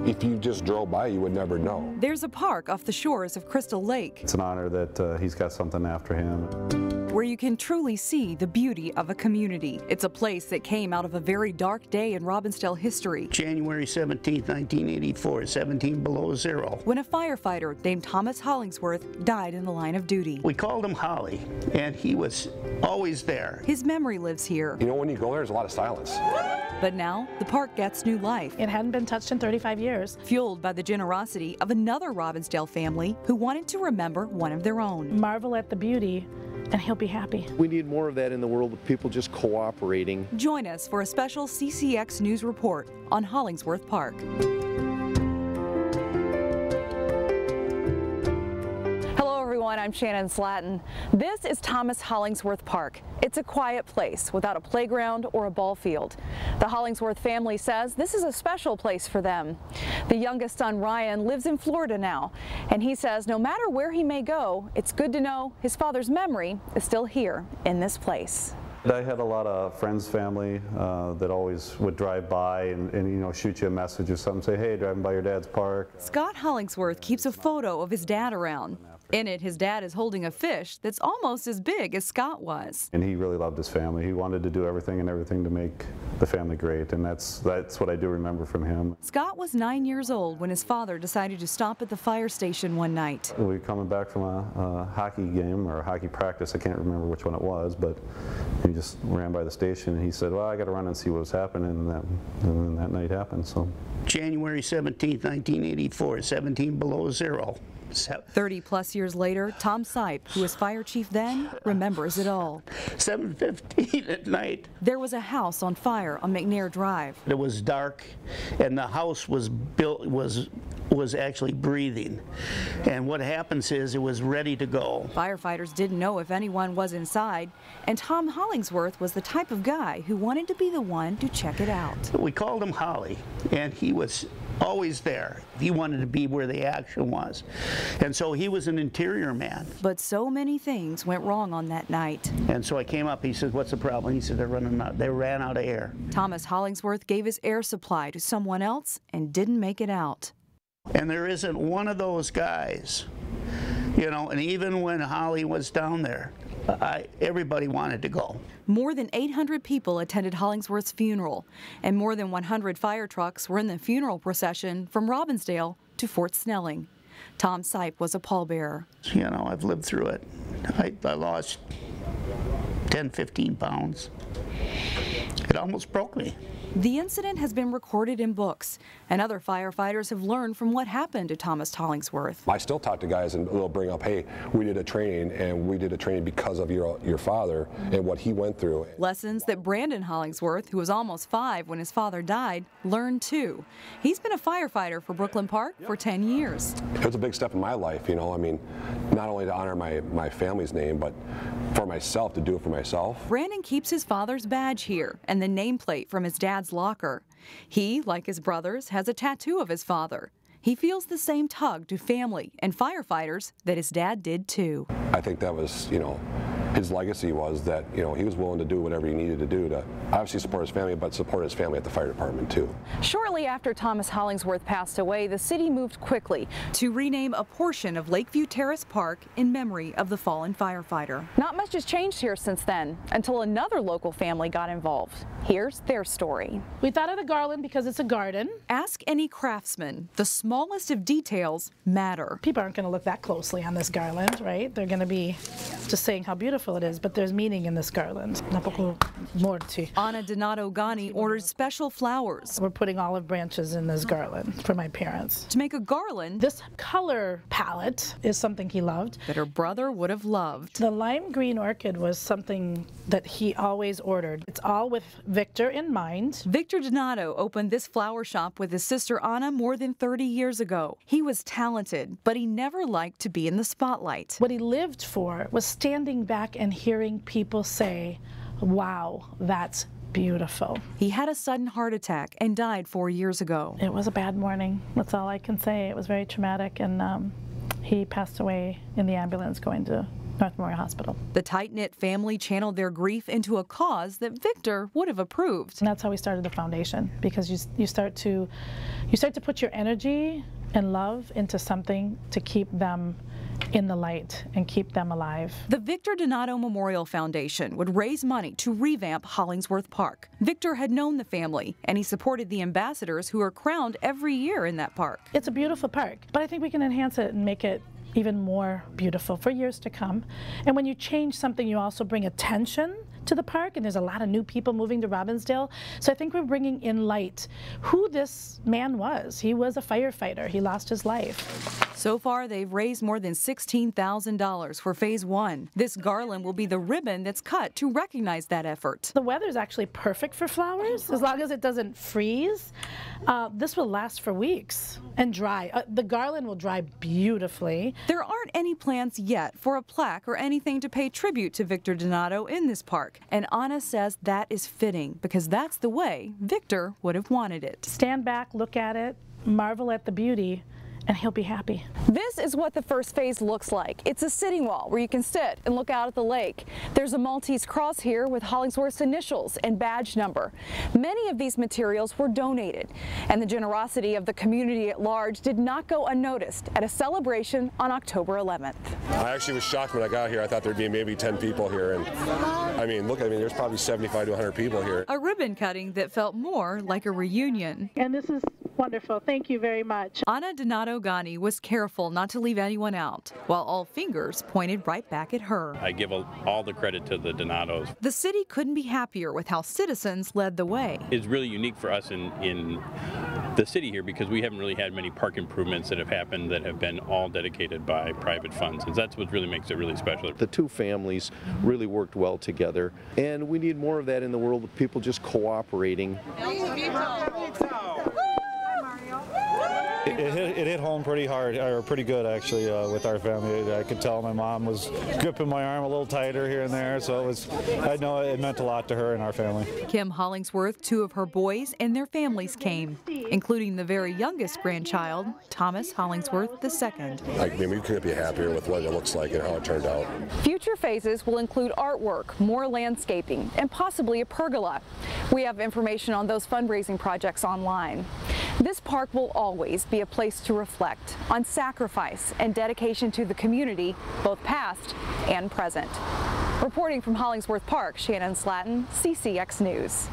if you just drove by, you would never know. There's a park off the shores of Crystal Lake. It's an honor that he's got something after him, where you can truly see the beauty of a community. It's a place that came out of a very dark day in Robbinsdale history. January 17, 1984, 17 below zero. When a firefighter named Thomas Hollingsworth died in the line of duty. We called him Holly, and he was always there. His memory lives here. You know, when you go there, there's a lot of silence. But now, the park gets new life. It hadn't been touched in 35 years. Fueled by the generosity of another Robbinsdale family who wanted to remember one of their own. Marvel at the beauty, and he'll be happy. We need more of that in the world of people just cooperating. Join us for a special CCX News report on Hollingsworth Park. Hello everyone, I'm Shannon Slatton. This is Thomas Hollingsworth Park. It's a quiet place without a playground or a ball field. The Hollingsworth family says this is a special place for them. The youngest son, Ryan, lives in Florida now, and he says no matter where he may go, it's good to know his father's memory is still here in this place. I had a lot of friends, family that always would drive by and you know, shoot you a message or something, say, hey, driving by your dad's park. Scott Hollingsworth keeps a photo of his dad around. In it, his dad is holding a fish that's almost as big as Scott was. And he really loved his family. He wanted to do everything to make the family great, and that's what I do remember from him. Scott was 9 years old when his father decided to stop at the fire station one night. We were coming back from a hockey game or a hockey practice, I can't remember which one it was, but he just ran by the station and he said, well, I got to run and see what was happening, and then that night happened. So January 17, 1984, 17 below zero. 30-plus years later, Tom Sipe, who was fire chief then, remembers it all. 7:15 at night. There was a house on fire on McNair Drive. It was dark, and the house was built was actually breathing. And what happens is it was ready to go. Firefighters didn't know if anyone was inside, and Tom Hollingsworth was the type of guy who wanted to be the one to check it out. We called him Holly, and he was always there. He wanted to be where the action was. And so he was an interior man. But so many things went wrong on that night. And so I came up, he said, what's the problem? He said, they ran out of air. Thomas Hollingsworth gave his air supply to someone else and didn't make it out. And there isn't one of those guys, you know, and even when Holly was down there, everybody wanted to go. More than 800 people attended Hollingsworth's funeral, and more than 100 fire trucks were in the funeral procession from Robbinsdale to Fort Snelling. Tom Sipe was a pallbearer. You know, I've lived through it. I lost 10, 15 pounds. It almost broke me. The incident has been recorded in books, and other firefighters have learned from what happened to Thomas Hollingsworth. I still talk to guys and they'll bring up, hey, we did a training, and we did a training because of your father and what he went through. Lessons that Brandon Hollingsworth, who was almost 5 when his father died, learned too. He's been a firefighter for Brooklyn Park for 10 years. It was a big step in my life, you know, I mean, not only to honor my family's name, but for myself, to do it for myself. Brandon keeps his father's badge here and the nameplate from his dad's locker. He, like his brothers, has a tattoo of his father. He feels the same tug to family and firefighters that his dad did too. I think that was, you know, his legacy was that, you know, he was willing to do whatever he needed to do to obviously support his family, but support his family at the fire department too. Shortly after Thomas Hollingsworth passed away, the city moved quickly to rename a portion of Lakeview Terrace Park in memory of the fallen firefighter. Not much has changed here since then, until another local family got involved. Here's their story. We thought of the garland because it's a garden. Ask any craftsman. The smallest of details matter. People aren't going to look that closely on this garland, right? They're going to be just saying how beautiful it is, but there's meaning in this garland. Anna Donato Gani ordered special flowers. We're putting olive branches in this garland for my parents. To make a garland, this color palette is something he loved. That her brother would have loved. The lime green orchid was something that he always ordered. It's all with Victor in mind. Victor Donato opened this flower shop with his sister Anna more than 30 years ago. He was talented, but he never liked to be in the spotlight. What he lived for was standing back and hearing people say, wow, that's beautiful. He had a sudden heart attack and died 4 years ago. It was a bad morning. That's all I can say. It was very traumatic, and he passed away in the ambulance going to North Memorial Hospital. The tight-knit family channeled their grief into a cause that Victor would have approved. And that's how we started the foundation, because you start to put your energy and love into something to keep them in the light and keep them alive. The Victor Donato Memorial Foundation would raise money to revamp Hollingsworth Park. Victor had known the family, and he supported the ambassadors who are crowned every year in that park. It's a beautiful park, but I think we can enhance it and make it even more beautiful for years to come. And when you change something, you also bring attention to the park, and there's a lot of new people moving to Robbinsdale. So I think we're bringing in light who this man was. He was a firefighter. He lost his life. So far, they've raised more than $16,000 for Phase 1. This garland will be the ribbon that's cut to recognize that effort. The weather is actually perfect for flowers, as long as it doesn't freeze. This will last for weeks and dry. The garland will dry beautifully. There aren't any plans yet for a plaque or anything to pay tribute to Victor Donato in this park. And Anna says that is fitting, because that's the way Victor would have wanted it. Stand back, look at it, marvel at the beauty, and he'll be happy. This is what the first phase looks like. It's a sitting wall where you can sit and look out at the lake. There's a Maltese cross here with Hollingsworth's initials and badge number. Many of these materials were donated, and the generosity of the community at large did not go unnoticed at a celebration on October 11th. I actually was shocked when I got here. I thought there'd be maybe 10 people here, and I mean, there's probably 75 to 100 people here. A ribbon cutting that felt more like a reunion. And this is wonderful. Thank you very much. Anna Donato Gani was careful not to leave anyone out, while all fingers pointed right back at her. I give all the credit to the Donatos. The city couldn't be happier with how citizens led the way. It's really unique for us in the city here, because we haven't really had many park improvements that have happened that have been all dedicated by private funds, and that's what really makes it really special. The two families really worked well together, and we need more of that in the world of people just cooperating. It hit home pretty hard, or pretty good actually, with our family. I could tell my mom was gripping my arm a little tighter here and there, so I know it meant a lot to her and our family. Kim Hollingsworth, 2 of her boys and their families came, including the very youngest grandchild, Thomas Hollingsworth II. I mean, we couldn't be happier with what it looks like and how it turned out. Future phases will include artwork, more landscaping, and possibly a pergola. We have information on those fundraising projects online. This park will always be a place to reflect on sacrifice and dedication to the community, both past and present. Reporting from Hollingsworth Park, Shannon Slatton, CCX News.